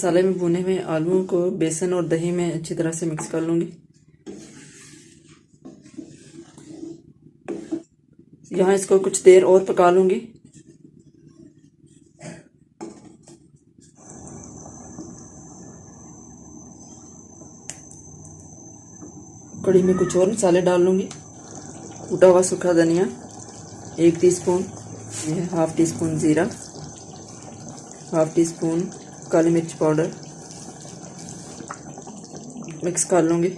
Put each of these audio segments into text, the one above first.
मसाले में भुने हुए आलूओं को बेसन और दही में अच्छी तरह से मिक्स कर लूँगी। यहाँ इसको कुछ देर और पका लूँगी। कढ़ी में कुछ और मसाले डाल लूँगी। कूटा हुआ सूखा धनिया 1 टीस्पून, यह हाफ टी स्पून ज़ीरा, हाफ टी स्पून काली मिर्च पाउडर, मिक्स कर लूँगी।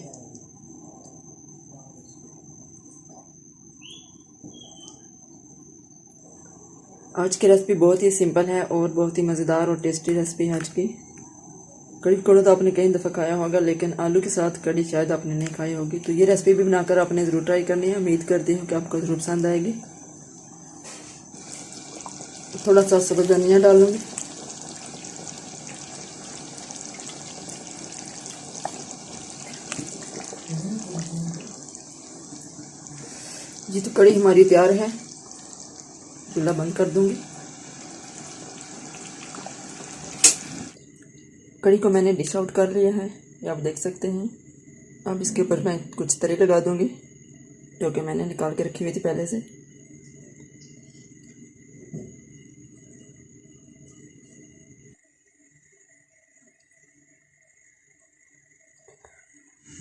आज की रेसिपी बहुत ही सिंपल है और बहुत ही मज़ेदार और टेस्टी रेसिपी है आज की। कढ़ी पकौड़ा तो आपने कई दफ़ा खाया होगा, लेकिन आलू के साथ कढ़ी शायद आपने नहीं खाई होगी। तो ये रेसिपी भी बनाकर आपने ज़रूर ट्राई करनी है। उम्मीद करती हूँ कि आपको ज़रूर पसंद आएगी। थोड़ा सा सब्ज़ धनिया डाल लूँगी। जी तो कढ़ी हमारी तैयार है, चूल्हा बंद कर दूँगी। कढ़ी को मैंने डिश आउट कर लिया है, ये आप देख सकते हैं। अब इसके ऊपर मैं कुछ तरी लगा दूंगी जो कि मैंने निकाल के रखी हुई थी पहले से।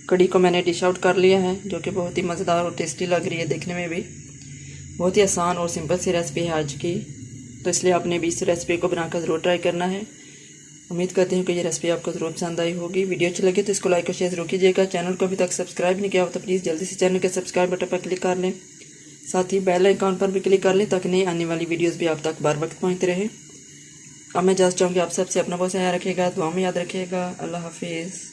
कढ़ी को मैंने डिश आउट कर लिया है, जो कि बहुत ही मज़ेदार और टेस्टी लग रही है देखने में भी। बहुत ही आसान और सिंपल सी रेसिपी है आज की, तो इसलिए आपने भी इस रेसिपी को बनाकर ज़रूर ट्राई करना है। उम्मीद करती हूँ कि ये रेसिपी आपको ज़रूर पसंद आई होगी। वीडियो अच्छी लगे तो इसको लाइक और शेयर ज़रूर कीजिएगा। चैनल को अभी तक सब्सक्राइब नहीं किया हो तो प्लीज़ जल्दी से चैनल के सब्सक्राइब बटन पर क्लिक कर लें। साथ ही बेल आइकॉन पर भी क्लिक कर लें ताकि नई आने वाली वीडियोज़ भी आप तक बार वक्त पहुँचते रहे। अब मैं इजाज़त चाहूँगी आप सबसे, अपना बहुत ख्याल रखिएगा, दुआ में याद रखिएगा। अल्लाह हाफिज़।